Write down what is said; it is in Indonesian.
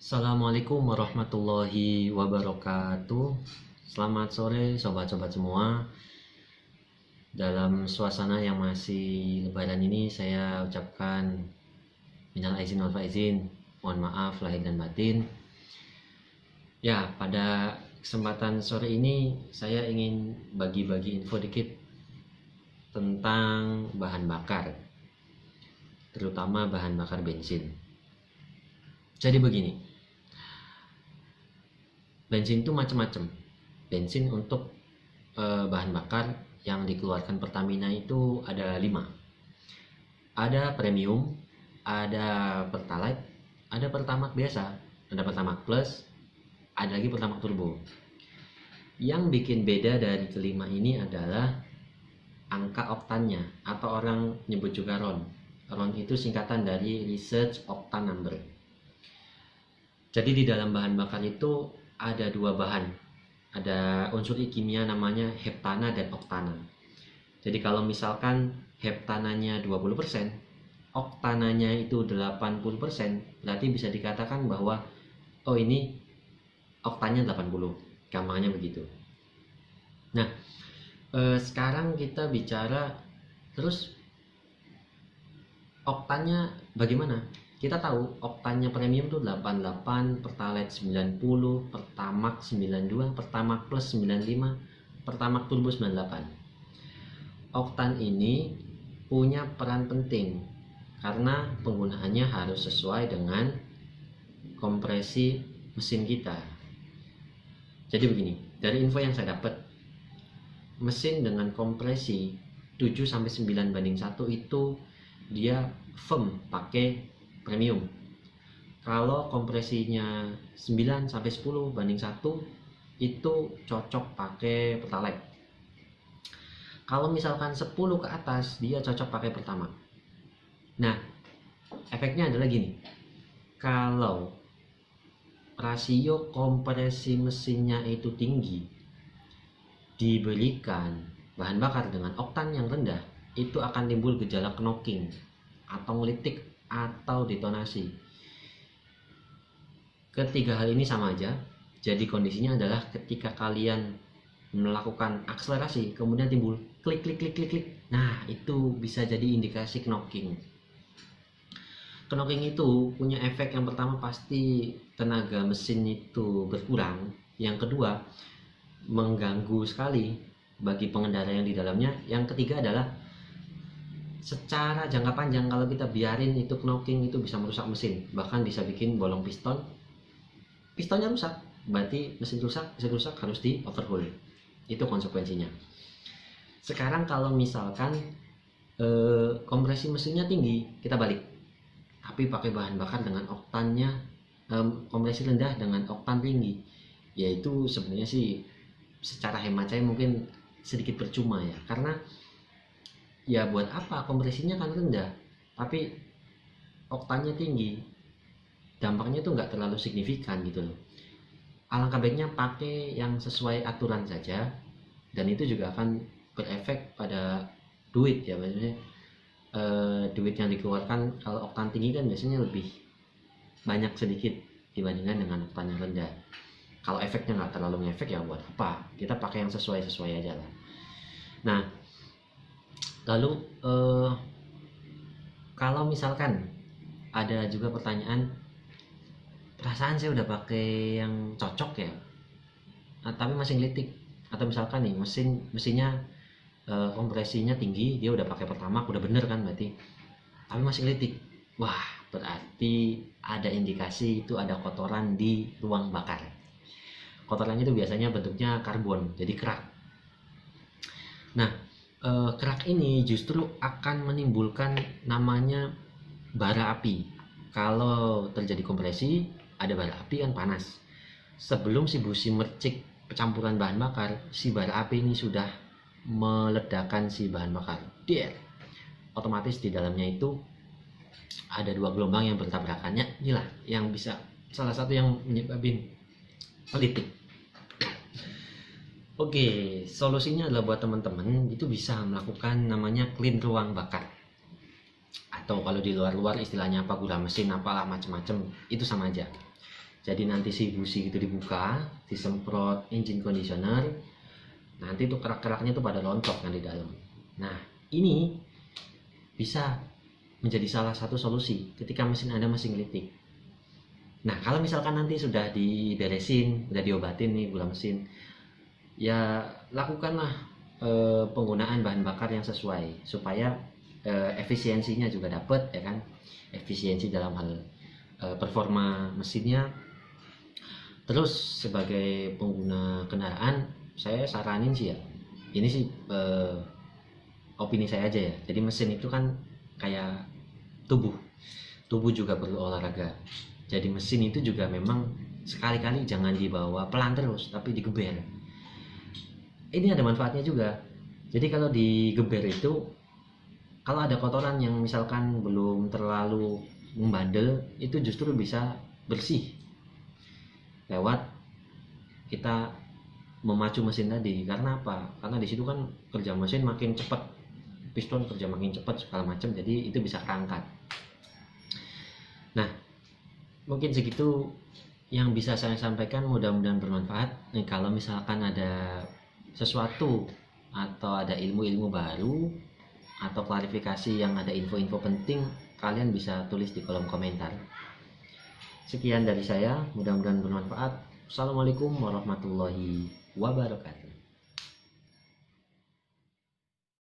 Assalamualaikum warahmatullahi wabarakatuh. Selamat sore sobat-sobat semua. Dalam suasana yang masih lebaran ini saya ucapkan minal aizin wal faizin. Mohon maaf lahir dan batin. Ya, pada kesempatan sore ini saya ingin bagi-bagi info dikit tentang bahan bakar, terutama bahan bakar bensin. Jadi begini, bensin itu macam-macam. Bensin untuk bahan bakar yang dikeluarkan Pertamina itu ada 5. Ada premium, ada pertalite, ada pertamax biasa, ada pertamax plus, ada lagi pertamax turbo. Yang bikin beda dari kelima ini adalah angka oktannya, atau orang nyebut juga RON. RON itu singkatan dari Research Octane Number. Jadi di dalam bahan bakar itu ada 2 bahan. Ada unsur kimia namanya heptana dan oktana. Jadi kalau misalkan heptananya 20%, oktananya itu 80%, berarti bisa dikatakan bahwa oh ini oktannya 80. Gampangnya begitu. Nah, sekarang kita bicara terus oktannya bagaimana? Kita tahu oktannya premium tuh 88, pertalite 90, pertamax 92, pertamax plus 95, pertamax turbo 98. Oktan ini punya peran penting karena penggunaannya harus sesuai dengan kompresi mesin kita. Jadi begini, dari info yang saya dapat, mesin dengan kompresi 7-9:1 itu dia firm pakai premium. Kalau kompresinya 9-10:1 itu cocok pakai pertalite. Kalau misalkan 10 ke atas dia cocok pakai pertamax. Nah, efeknya adalah gini. Kalau rasio kompresi mesinnya itu tinggi, diberikan bahan bakar dengan oktan yang rendah, itu akan timbul gejala knocking atau ngelitik atau detonasi. Ketiga hal ini sama aja. Jadi kondisinya adalah ketika kalian melakukan akselerasi kemudian timbul klik klik klik klik klik. Nah, itu bisa jadi indikasi knocking. Knocking itu punya efek yang pertama pasti tenaga mesin itu berkurang. Yang kedua, mengganggu sekali bagi pengendara yang di dalamnya. Yang ketiga adalah secara jangka panjang kalau kita biarin itu knocking itu bisa merusak mesin, bahkan bisa bikin bolong piston, pistonnya rusak, berarti mesin rusak harus di overhaul. Itu konsekuensinya. Sekarang kalau misalkan kompresi mesinnya tinggi, kita balik, tapi pakai bahan bakar dengan oktannya kompresi rendah dengan oktan tinggi, yaitu sebenarnya sih secara hemat saya mungkin sedikit percuma ya, karena ya buat apa, kompresinya kan rendah tapi oktannya tinggi, dampaknya tuh nggak terlalu signifikan gitu loh. Alangkah baiknya pakai yang sesuai aturan saja, dan itu juga akan berefek pada duit ya, maksudnya duit yang dikeluarkan kalau oktan tinggi kan biasanya lebih banyak sedikit dibandingkan dengan oktan yang rendah. Kalau efeknya nggak terlalu ngefek ya buat apa, kita pakai yang sesuai aja lah. Nah, lalu kalau misalkan ada juga pertanyaan, perasaan saya udah pakai yang cocok ya, tapi masih ngelitik, atau misalkan nih mesinnya kompresinya tinggi, dia udah pakai pertamax, udah bener kan berarti, tapi masih ngelitik. Wah, berarti ada indikasi itu ada kotoran di ruang bakar. Kotorannya itu biasanya bentuknya karbon, jadi kerak. Nah, kerak ini justru akan menimbulkan namanya bara api. Kalau terjadi kompresi, ada bara api kan panas. Sebelum si busi mercik pencampuran bahan bakar, si bara api ini sudah meledakkan si bahan bakar. Otomatis di dalamnya itu ada 2 gelombang yang bertabrakannya. Inilah yang bisa, salah satu yang menyebabkan melitik. Oke, solusinya adalah buat teman-teman itu bisa melakukan namanya clean ruang bakar. Atau kalau di luar-luar istilahnya apa, gula mesin apalah macam-macam, itu sama aja. Jadi nanti si busi itu dibuka, disemprot engine conditioner, nanti tuh kerak-keraknya tuh pada rontok kan di dalam. Nah, ini bisa menjadi salah satu solusi ketika mesin Anda masih ngelitik. Nah, kalau misalkan nanti sudah diberesin, sudah diobatin nih gula mesin, ya lakukanlah penggunaan bahan bakar yang sesuai supaya efisiensinya juga dapat, ya kan? Efisiensi dalam hal performa mesinnya. Terus sebagai pengguna kendaraan, saya saranin sih ya, ini sih opini saya aja ya. Jadi mesin itu kan kayak tubuh, tubuh juga perlu olahraga. Jadi mesin itu juga memang sekali-kali jangan dibawa pelan terus, tapi digeber. Ini ada manfaatnya juga. Jadi kalau digeber itu, kalau ada kotoran yang misalkan belum terlalu membandel, itu justru bisa bersih lewat kita memacu mesin tadi. Karena apa? Karena di situ kan kerja mesin makin cepat, piston kerja makin cepat segala macam, jadi itu bisa keangkat. Nah, mungkin segitu yang bisa saya sampaikan, mudah-mudahan bermanfaat. Nih, kalau misalkan ada sesuatu atau ada ilmu-ilmu baru atau klarifikasi yang ada info-info penting, kalian bisa tulis di kolom komentar. Sekian dari saya, mudah-mudahan bermanfaat. Assalamualaikum warahmatullahi wabarakatuh.